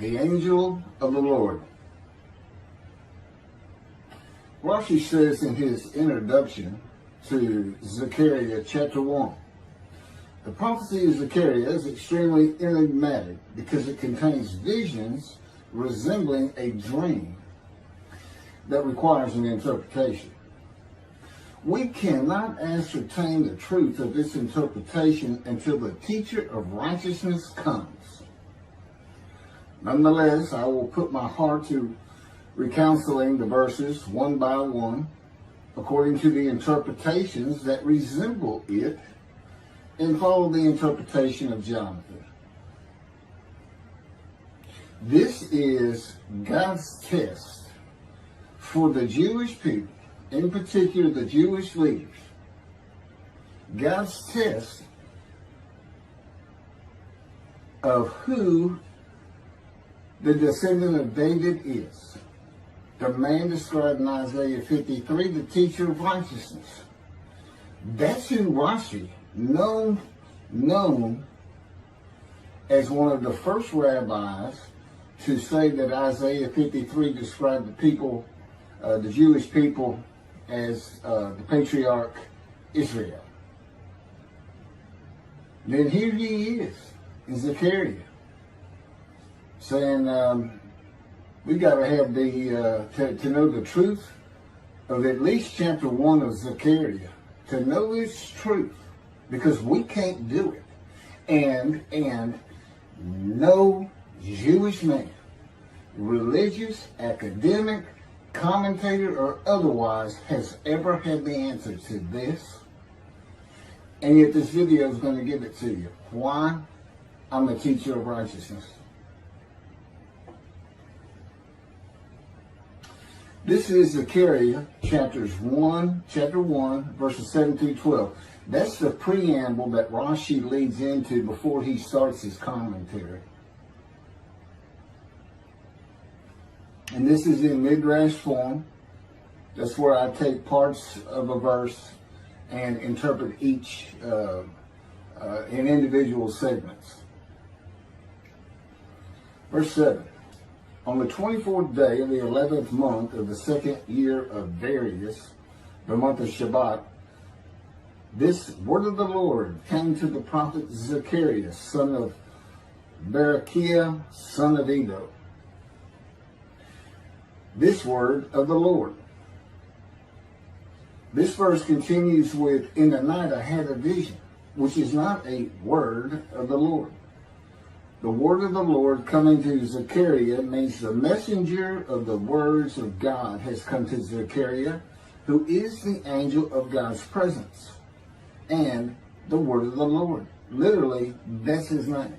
the angel of the Lord. Rashi says in his introduction to Zechariah chapter 1, the prophecy of Zechariah is extremely enigmatic because it contains visions resembling a dream that requires an interpretation. We cannot ascertain the truth of this interpretation until the teacher of righteousness comes. Nonetheless, I will put my heart to recounseling the verses one by one, according to the interpretations that resemble it, and follow the interpretation of Jonathan. This is God's test for the Jewish people, in particular the Jewish leaders. God's test of who the descendant of David is. The man described in Isaiah 53, the teacher of righteousness. That's who Rashi, known as one of the first rabbis to say that Isaiah 53 described the people, the Jewish people, as the patriarch Israel. Then here he is in Zechariah saying, we got to have to know the truth of at least chapter 1 of Zechariah, to know its truth, because we can't do it. And no Jewish man, religious, academic, commentator, or otherwise, has ever had the answer to this. And yet this video is going to give it to you. Why? I'm a teacher of righteousness. This is Zechariah chapter 1, verses 7 through 12. That's the preamble that Rashi leads into before he starts his commentary. And this is in midrash form. That's where I take parts of a verse and interpret each in individual segments. Verse 7. On the 24th day of the 11th month of the second year of Darius, the month of Shabbat, this word of the Lord came to the prophet Zechariah, son of Berechiah, son of Edo. This word of the Lord. This verse continues with, in the night I had a vision, which is not a word of the Lord. The word of the Lord coming to Zechariah means the messenger of the words of God has come to Zechariah, who is the angel of God's presence, and the word of the Lord. Literally, that's his name.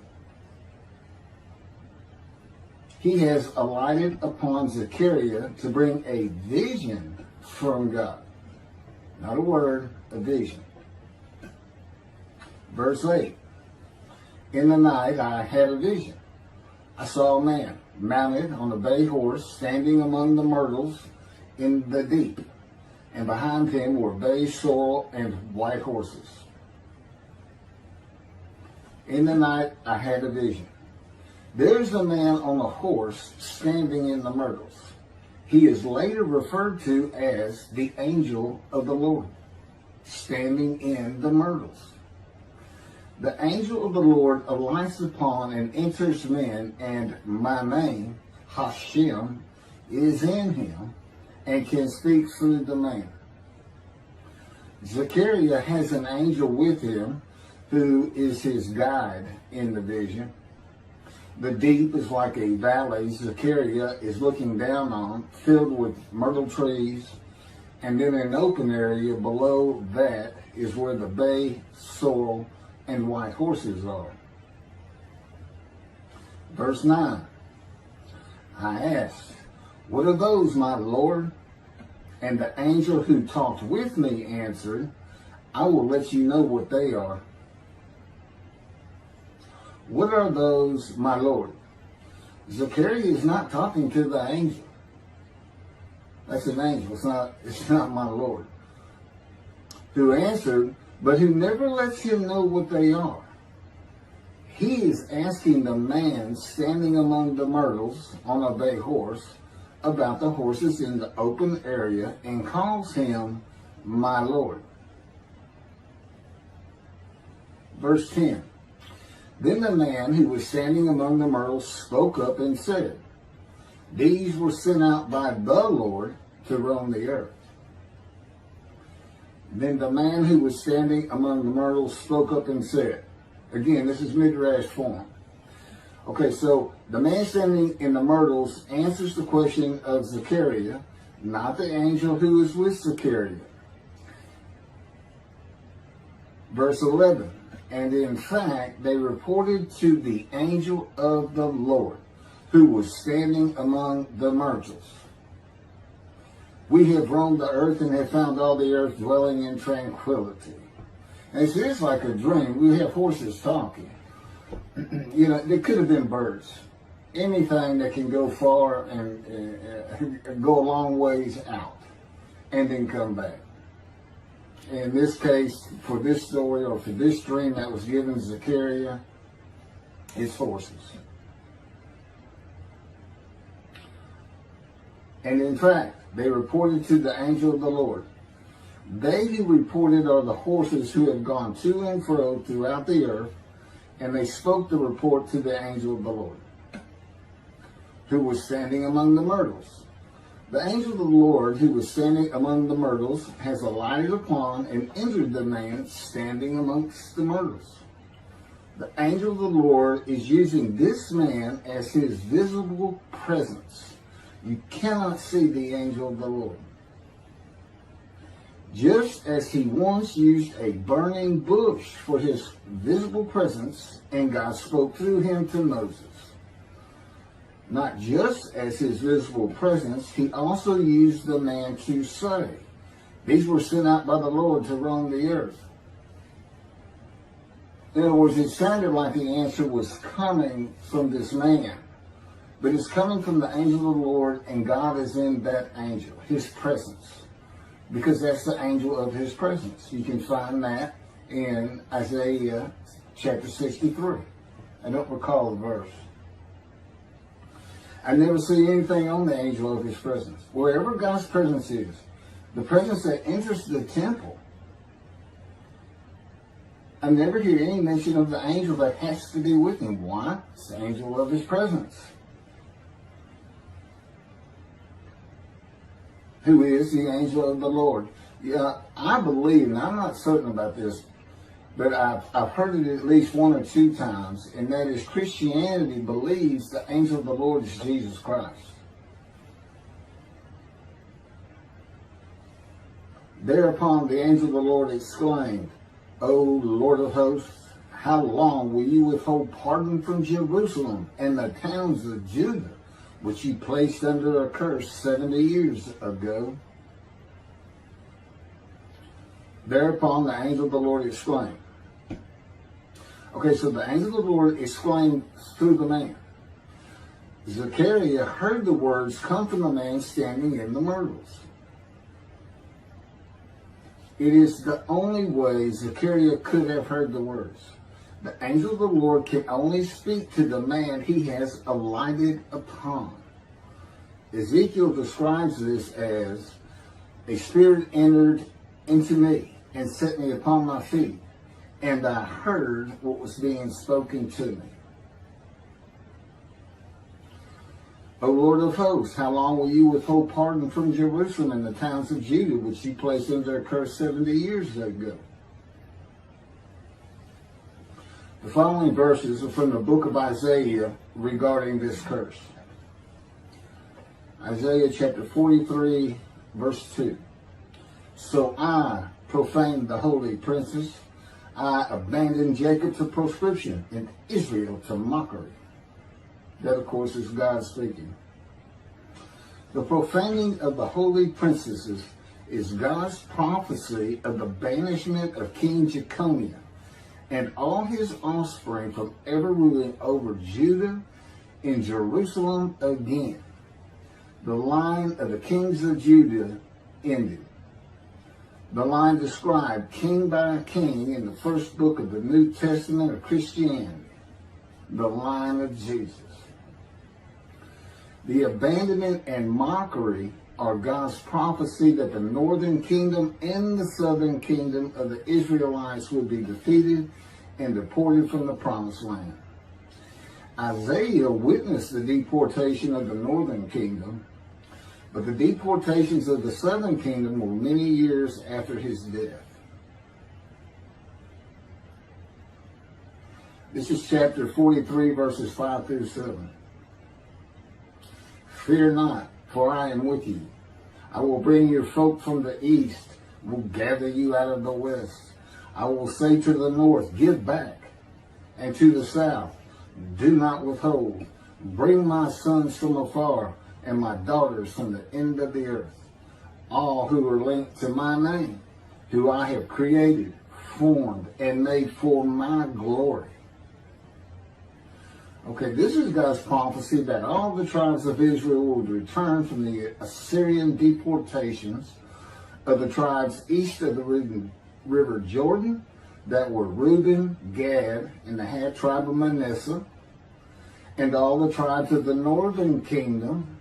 He has alighted upon Zechariah to bring a vision from God. Not a word, a vision. Verse 8. In the night I had a vision. I saw a man mounted on a bay horse standing among the myrtles in the deep, and behind him were bay, sorrel, and white horses. In the night I had a vision. There's a man on a horse standing in the myrtles. He is later referred to as the angel of the Lord, standing in the myrtles. The angel of the Lord alights upon and enters men, and my name, Hashem, is in him and can speak through the man. Zechariah has an angel with him who is his guide in the vision. The deep is like a valley Zechariah is looking down on, filled with myrtle trees, and then an open area below that is where the bay, sorrel, and white horses are. Verse 9. I asked, what are those, my Lord? And the angel who talked with me answered, I will let you know what they are. What are those, my Lord? Zechariah is not talking to the angel. That's an angel. It's not my Lord. Who answered, but who never lets him know what they are. he is asking the man standing among the myrtles on a bay horse about the horses in the open area and calls him my Lord. Verse 10. Then the man who was standing among the myrtles spoke up and said, these were sent out by the Lord to roam the earth. Then the man who was standing among the myrtles spoke up and said, again, this is midrash form. Okay, so the man standing in the myrtles answers the question of Zechariah, not the angel who is with Zechariah. Verse 11, and in fact, they reported to the angel of the Lord, who was standing among the myrtles. We have roamed the earth and have found all the earth dwelling in tranquility. And it's just like a dream. We have horses talking. You know, they could have been birds. Anything that can go far and go a long ways out and then come back. In this case, for this story or for this dream that was given to Zechariah, it's horses. And in fact, they reported to the angel of the Lord. They who reported are the horses who have gone to and fro throughout the earth, and they spoke the report to the angel of the Lord, who was standing among the myrtles. The angel of the Lord, who was standing among the myrtles, has alighted upon and entered the man standing amongst the myrtles. The angel of the Lord is using this man as his visible presence. You cannot see the angel of the Lord. Just as he once used a burning bush for his visible presence, and God spoke through him to Moses. Not just as his visible presence, he also used the man to say, these were sent out by the Lord to roam the earth. In other words, it sounded like the answer was coming from this man. But it's coming from the angel of the Lord, and God is in that angel, his presence. Because that's the angel of his presence. You can find that in Isaiah chapter 63. I don't recall the verse. I never see anything on the angel of his presence. Wherever God's presence is, the presence that enters the temple, I never hear any mention of the angel that has to be with him. Why? It's the angel of his presence, who is the angel of the Lord. Yeah, I believe, and I'm not certain about this, but I've heard it at least one or two times, and that is Christianity believes the angel of the Lord is Jesus Christ. Thereupon the angel of the Lord exclaimed, O Lord of hosts, how long will you withhold pardon from Jerusalem and the towns of Judah, which you placed under a curse 70 years ago? Thereupon the angel of the Lord exclaimed. Okay, so the angel of the Lord exclaimed through the man. Zechariah heard the words come from the man standing in the myrtles. It is the only way Zechariah could have heard the words. The angel of the Lord can only speak to the man he has alighted upon. Ezekiel describes this as, a spirit entered into me and set me upon my feet, and I heard what was being spoken to me. O Lord of hosts, how long will you withhold pardon from Jerusalem and the towns of Judah, which you placed under a curse 70 years ago? The following verses are from the book of Isaiah regarding this curse. Isaiah chapter 43, verse 2. So I profaned the holy princes. I abandoned Jacob to proscription and Israel to mockery. That, of course, is God speaking. The profaning of the holy princesses is God's prophecy of the banishment of King Jeconiah and all his offspring from ever ruling over Judah and Jerusalem again. The line of the kings of Judah ended. The line described king by king in the first book of the New Testament of Christianity. the line of Jesus. The abandonment and mockery are God's prophecy that the northern kingdom and the southern kingdom of the Israelites would be defeated and deported from the promised land. Isaiah witnessed the deportation of the northern kingdom, but the deportations of the southern kingdom were many years after his death. This is chapter 43, verses 5 through 7. Fear not, for I am with you. I will bring your folk from the east, will gather you out of the west. I will say to the north, give back, and to the south, do not withhold. Bring my sons from afar, and my daughters from the end of the earth. All who are linked to my name, who I have created, formed, and made for my glory. Okay, this is God's prophecy that all the tribes of Israel would return from the Assyrian deportations of the tribes east of the river Jordan, that were Reuben, Gad, and the half tribe of Manasseh, and all the tribes of the northern kingdom,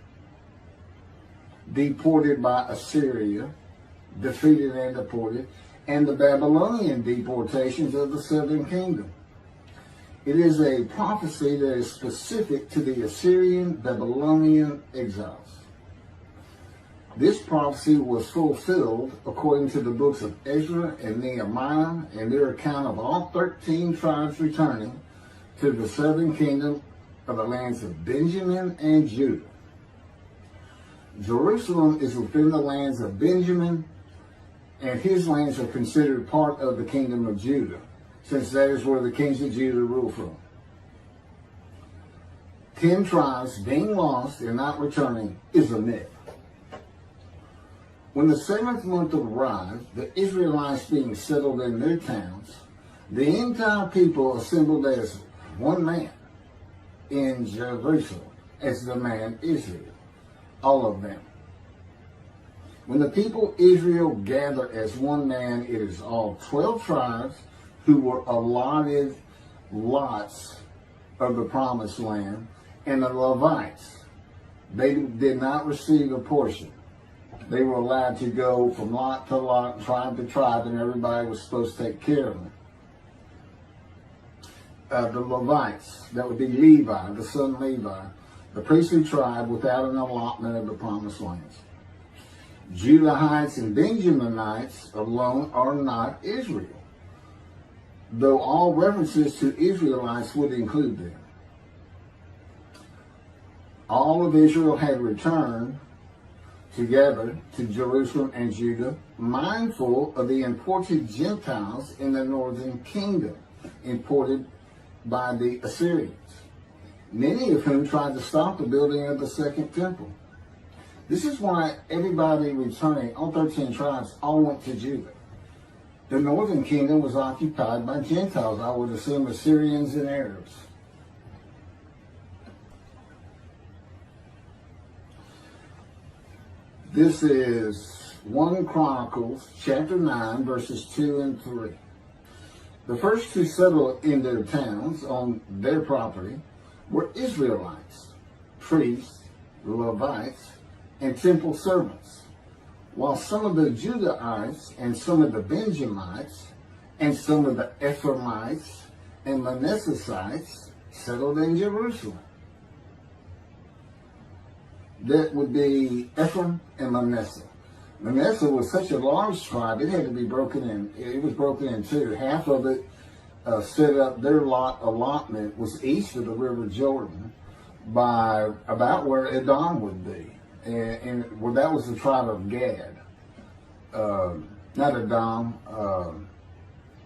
deported by Assyria, defeated and deported, and the Babylonian deportations of the southern kingdom. It is a prophecy that is specific to the Assyrian Babylonian exiles. This prophecy was fulfilled according to the books of Ezra and Nehemiah and their account of all 13 tribes returning to the southern kingdom of the lands of Benjamin and Judah. Jerusalem is within the lands of Benjamin, and his lands are considered part of the kingdom of Judah, since that is where the kings of Judah rule from. 10 tribes being lost and not returning is a myth. When the 7th month arrived, the Israelites being settled in their towns, the entire people assembled as one man in Jerusalem, as the man Israel, all of them. When the people Israel gather as one man, it is all 12 tribes who were allotted lots of the promised land, and the Levites, they did not receive a portion. They were allowed to go from lot to lot, tribe to tribe, and everybody was supposed to take care of them. The Levites, that would be Levi, the son of Levi, the priestly tribe without an allotment of the promised lands. Judahites and Benjaminites alone are not Israel, though all references to Israelites would include them. All of Israel had returned together to Jerusalem and Judah, mindful of the imported Gentiles in the northern kingdom, imported by the Assyrians, many of whom tried to stop the building of the second temple. This is why everybody returning, all 13 tribes, all went to Judah. The northern kingdom was occupied by Gentiles, I would assume Assyrians and Arabs. This is 1 Chronicles chapter 9, verses 2 and 3. The first to settle in their towns on their property were Israelites, priests, Levites, and temple servants, while some of the Judahites and some of the Benjamites and some of the Ephraimites and Manassesites settled in Jerusalem. That would be Ephraim and Manasseh. Manasseh was such a large tribe, it had to be broken in. It was broken in two. Half of it set up, their allotment was east of the river Jordan by about where Edom would be. And well, that was the tribe of Gad. Not Edom,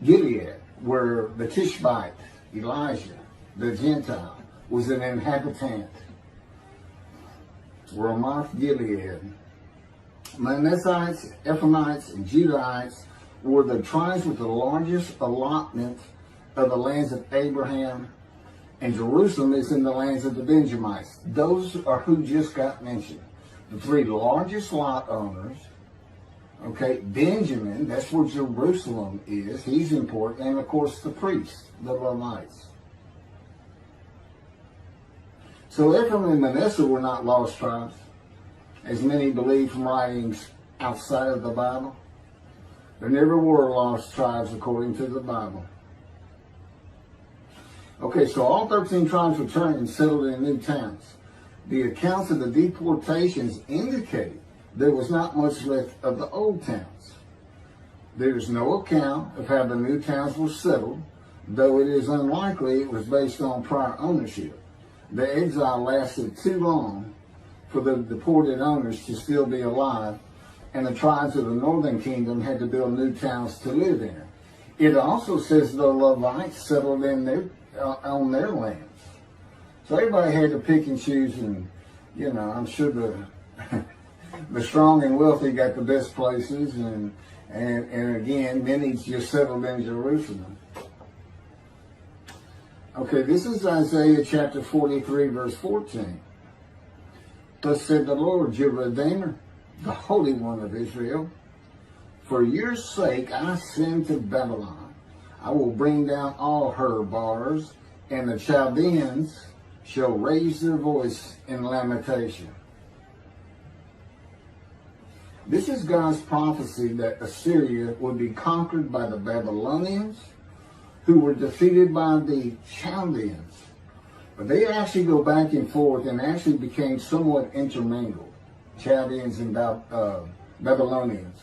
Gilead, where the Tishbite, Elijah, the Gentile, was an inhabitant. Ramoth Gilead. Manassites, Ephraimites, and Judahites were the tribes with the largest allotment of the lands of Abraham, and Jerusalem is in the lands of the Benjamites. Those are who just got mentioned. The 3 largest lot owners, okay, Benjamin, that's where Jerusalem is, he's important, and of course the priests, the Levites. So Ephraim and Manasseh were not lost tribes, as many believe from writings outside of the Bible. There never were lost tribes according to the Bible. Okay, so all 13 tribes returned and settled in new towns. The accounts of the deportations indicate there was not much left of the old towns. There is no account of how the new towns were settled, though it is unlikely it was based on prior ownership. The exile lasted too long for the deported owners to still be alive, and the tribes of the northern kingdom had to build new towns to live in. It also says the Levites settled in on their lands. So everybody had to pick and choose, and I'm sure the strong and wealthy got the best places, and again, many just settled in Jerusalem. Okay, this is Isaiah chapter 43, verse 14. Thus said the Lord, your Redeemer, the Holy One of Israel, for your sake I send to Babylon. I will bring down all her bars, and the Chaldeans shall raise their voice in lamentation. This is God's prophecy that Assyria would be conquered by the Babylonians, who were defeated by the Chaldeans. But they actually go back and forth and actually became somewhat intermingled, Chaldeans and Babylonians.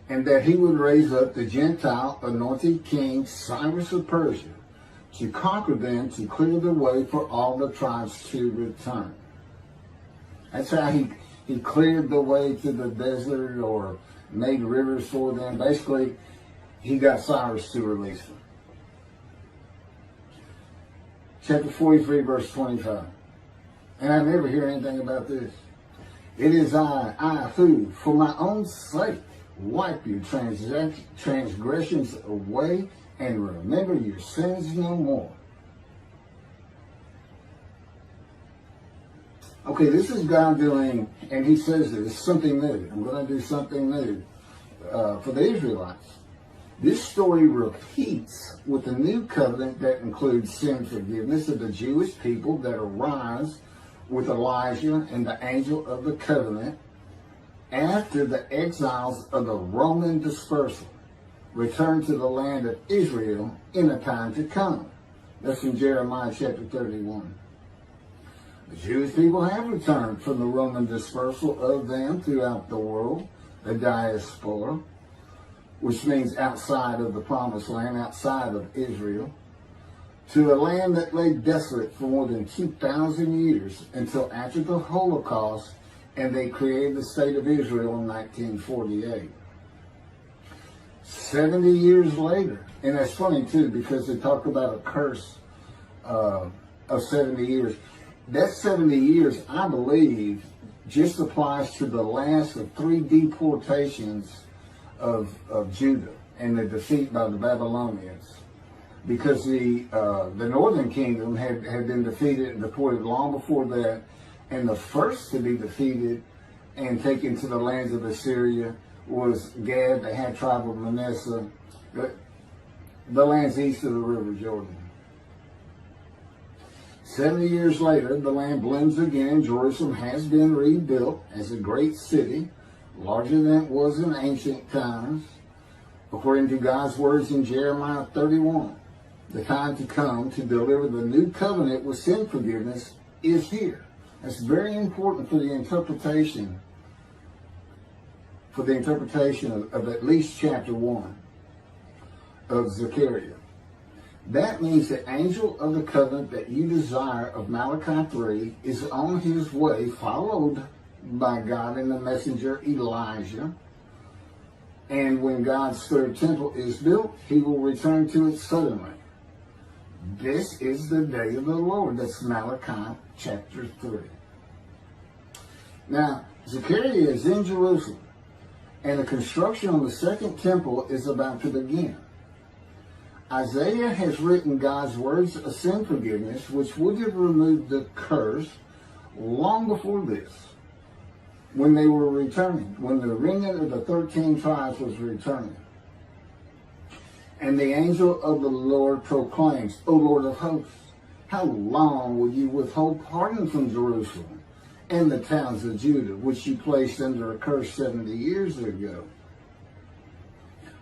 And that he would raise up the Gentile anointed king Cyrus of Persia to conquer them, to clear the way for all the tribes to return. That's how he cleared the way to the desert or made rivers for them. Basically, he got Cyrus to release them. Chapter 43, verse 25. And I never hear anything about this. It is I who, for my own sake, wipe your transgressions away and remember your sins no more. Okay, this is God doing, and he says this, something new. I'm going to do something new for the Israelites. This story repeats with a new covenant that includes sin forgiveness of the Jewish people that arise with Elijah and the angel of the covenant after the exiles of the Roman dispersal return to the land of Israel in a time to come. That's in Jeremiah chapter 31. The Jewish people have returned from the Roman dispersal of them throughout the world, the diaspora, which means outside of the promised land, outside of Israel, to a land that lay desolate for more than 2,000 years until after the Holocaust, and they created the state of Israel in 1948. 70 years later, and that's funny too, because they talk about a curse of 70 years. That 70 years, I believe, just applies to the last of 3 deportations of Judah and the defeat by the Babylonians, because the northern kingdom had been defeated and deported long before that, and the first to be defeated and taken to the lands of Assyria was Gad, the half tribe of Manasseh, the lands east of the river Jordan. 70 years later, the land blooms again. Jerusalem has been rebuilt as a great city, larger than it was in ancient times. According to God's words in Jeremiah 31, the time to come to deliver the new covenant with sin forgiveness is here. That's very important for the interpretation of at least chapter 1 of Zechariah. That means the angel of the covenant that you desire of Malachi 3 is on his way, followed by God and the messenger Elijah. And when God's third temple is built, he will return to it suddenly. This is the day of the Lord. That's Malachi chapter 3. Now, Zechariah is in Jerusalem, and the construction on the second temple is about to begin. Isaiah has written God's words of sin forgiveness, which would have removed the curse long before this, when they were returning, when the remnant of the 13 tribes was returning. And the angel of the Lord proclaims, O Lord of hosts, how long will you withhold pardon from Jerusalem and the towns of Judah, which you placed under a curse 70 years ago?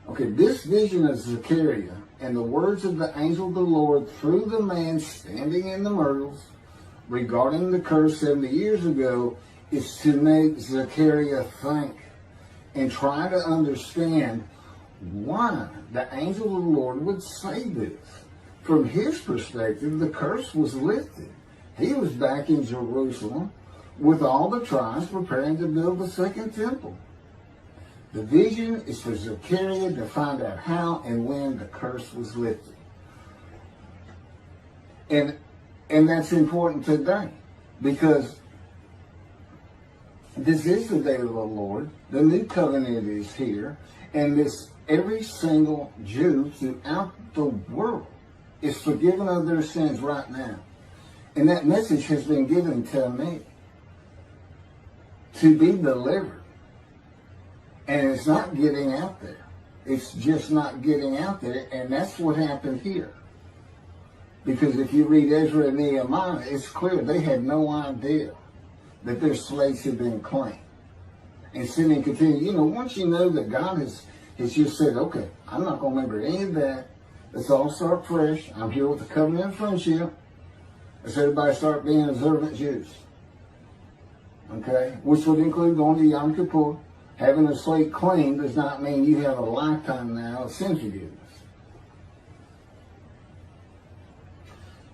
Okay, this vision of Zechariah and the words of the angel of the Lord through the man standing in the myrtles regarding the curse 70 years ago is to make Zechariah think and try to understand why the angel of the Lord would say this. From his perspective, the curse was lifted. He was back in Jerusalem with all the tribes preparing to build the second temple. The vision is for Zechariah to find out how and when the curse was lifted. And that's important today, because this is the day of the Lord. The new covenant is here, and every single Jew throughout the world is forgiven of their sins right now. And that message has been given to me to be delivered. And it's not getting out there. It's just not getting out there. And that's what happened here. Because if you read Ezra and Nehemiah, it's clear they had no idea that their slaves had been claimed. And sin and continue. Once you know that God has just said, okay, I'm not going to remember any of that. Let's all start fresh. I'm here with the covenant of friendship. Let's everybody start being observant Jews. Okay? Which would include going to Yom Kippur. Having a slate claimed does not mean you have a lifetime now of sin forgiveness.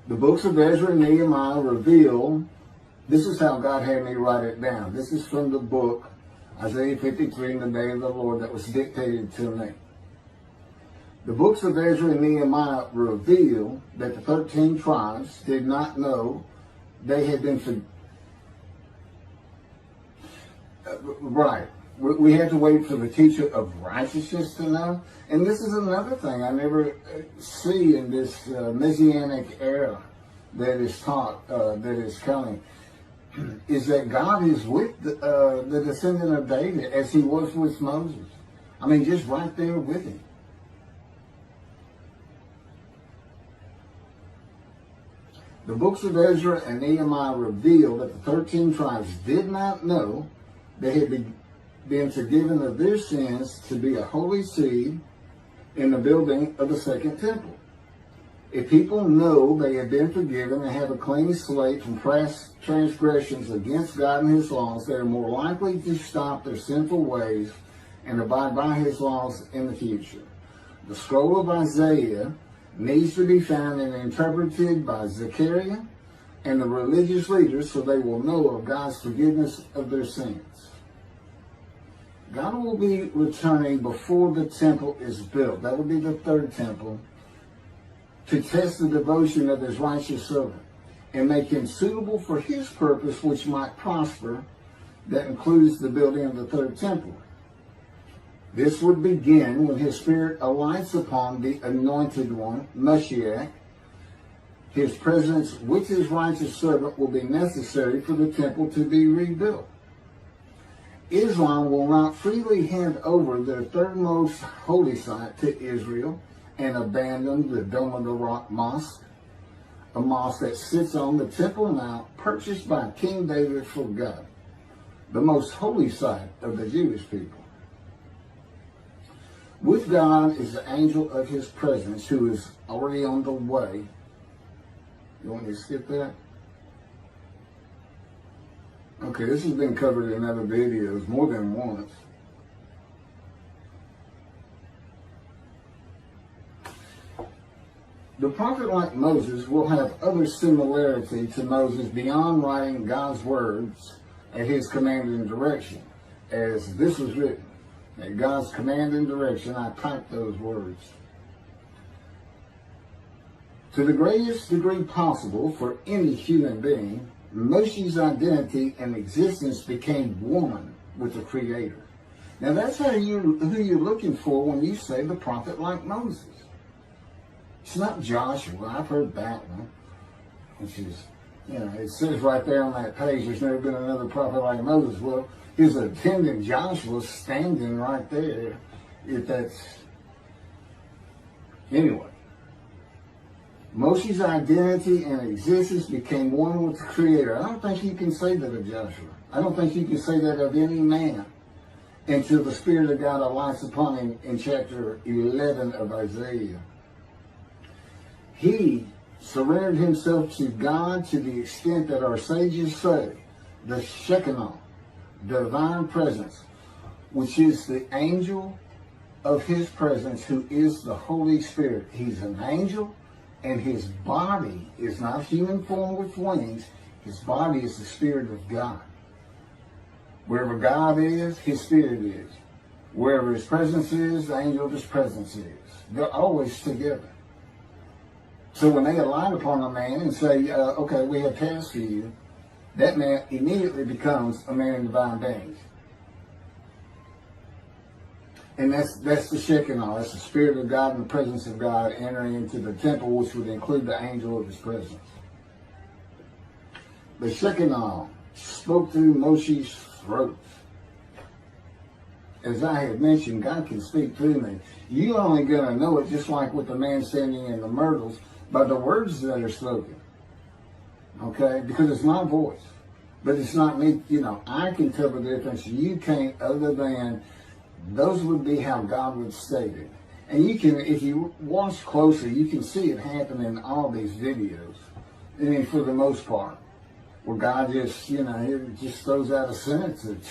The books of Ezra and Nehemiah reveal, this is how God had me write it down. This is from the book, Isaiah 53, in the day of the Lord, that was dictated to me. The books of Ezra and Nehemiah reveal that the 13 tribes did not know they had been right. We had to wait for the teacher of righteousness to know. And this is another thing I never see in this Messianic era that is taught, that is coming, is that God is with the descendant of David as he was with Moses. I mean, just right there with him. The books of Ezra and Nehemiah reveal that the 13 tribes did not know they had been forgiven of their sins to be a holy seed in the building of the second temple. If people know they have been forgiven and have a clean slate from past transgressions against God and his laws, they are more likely to stop their sinful ways and abide by his laws in the future. The scroll of Isaiah needs to be found and interpreted by Zechariah and the religious leaders so they will know of God's forgiveness of their sins. God will be returning before the temple is built. That will be the third temple, to test the devotion of his righteous servant and make him suitable for his purpose, which might prosper. That includes the building of the third temple. This would begin when his spirit alights upon the anointed one, Moshiach. His presence with his righteous servant will be necessary for the temple to be rebuilt. Islam will not freely hand over their third most holy site to Israel and abandon the Dome of the Rock Mosque, a mosque that sits on the Temple Mount purchased by King David for God, the most holy site of the Jewish people. With God is the angel of his presence who is already on the way. You want me to skip that? Okay, this has been covered in other videos more than once. The prophet like Moses will have other similarity to Moses beyond writing God's words at his command and direction. As this was written, at God's command and direction, I typed those words. To the greatest degree possible for any human being, Moshe's identity and existence became one with the Creator. Now that's who you're looking for when you say the prophet like Moses. It's not Joshua. I've heard that one. Which is, it says right there on that page, there's never been another prophet like Moses. Well, his attendant Joshua standing right there. If that's, anyway. Moshe's identity and existence became one with the Creator. I don't think you can say that of Joshua. I don't think you can say that of any man until the Spirit of God alights upon him in chapter 11 of Isaiah. He surrendered himself to God to the extent that our sages say the Shekinah, divine presence, which is the angel of his presence, who is the Holy Spirit. He's an angel, and his body is not human form with wings. His body is the Spirit of God. Wherever God is, his Spirit is. Wherever his presence is, the angel of his presence is. They're always together. So when they alight upon a man and say, okay, we have tasks for you, that man immediately becomes a man in divine beings. And that's the Shekinah. That's the Spirit of God and the presence of God entering into the temple, which would include the angel of his presence. The Shekinah spoke through Moshe's throat. As I have mentioned, God can speak through me. You're only going to know it, just like with the man standing in the myrtles, by the words that are spoken. Okay? Because it's my voice. But it's not me. I can tell the difference. You can't, other than those would be how God would state it. And you can, if you watch closely, you can see it happen in all these videos. I mean, for the most part. Where God just, it just throws out a sentence.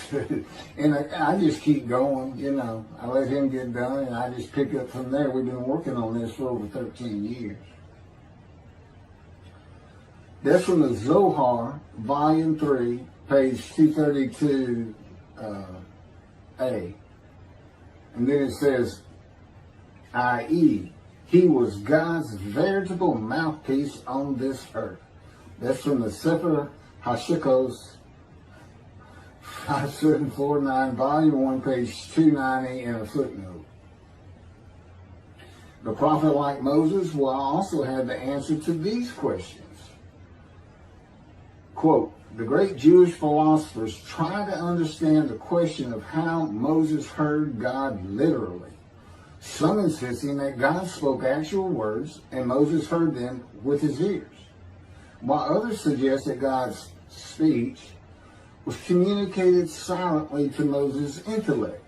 And I just keep going, I let him get done and I just pick up from there. We've been working on this for over 13 years. That's from the Zohar, Volume 3, page 232A. And then it says, i.e., he was God's veritable mouthpiece on this earth. That's from the Sefer Hashikos 5749, Volume 1, page 290, and a footnote. The prophet, like Moses, will also have the answer to these questions. Quote, the great Jewish philosophers try to understand the question of how Moses heard God literally, some insisting that God spoke actual words and Moses heard them with his ears, while others suggest that God's speech was communicated silently to Moses' intellect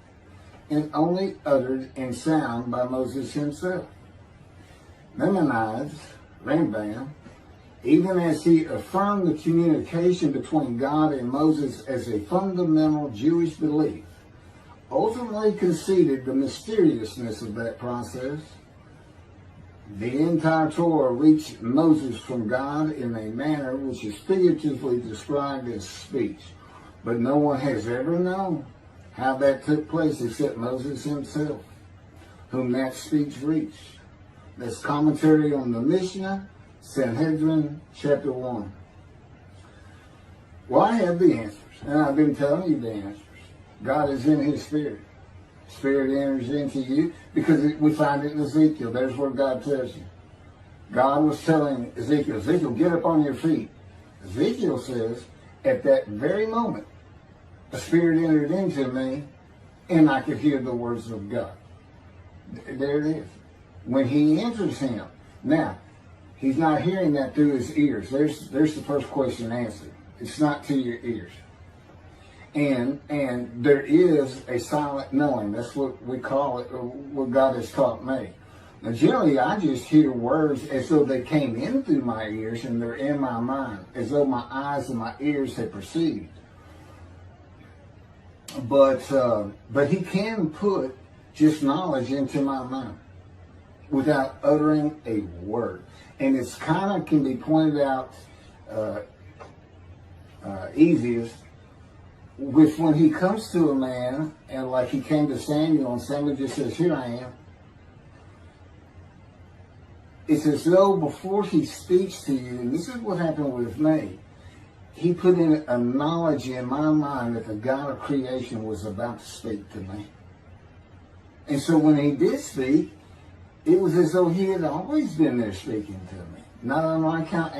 and only uttered in sound by Moses himself. Maimonides, Rambam, even as he affirmed the communication between God and Moses as a fundamental Jewish belief, ultimately conceded the mysteriousness of that process. The entire Torah reached Moses from God in a manner which is figuratively described as speech, but no one has ever known how that took place except Moses himself, whom that speech reached. That's commentary on the Mishnah, Sanhedrin, chapter 1. Well, I have the answers, and I've been telling you the answers. God is in his Spirit. Spirit enters into you, because we find it in Ezekiel. There's where God tells you. God was telling Ezekiel, get up on your feet. Ezekiel says, at that very moment, a Spirit entered into me, and I could hear the words of God. There it is. When he enters him. Now, he's not hearing that through his ears. There's the first question answered. It's not to your ears. And there is a silent knowing. That's what we call it, or what God has taught me. Now, generally, I just hear words as though they came in through my ears and they're in my mind, as though my eyes and my ears had perceived. But he can put just knowledge into my mind without uttering a word. And it's kind of can be pointed out easiest with when he comes to a man, and like he came to Samuel, and Samuel just says, here I am. It's as though before he speaks to you, and this is what happened with me, he put in a knowledge in my mind that the God of creation was about to speak to me. And so when he did speak, it was as though he had always been there speaking to me. Not unlike how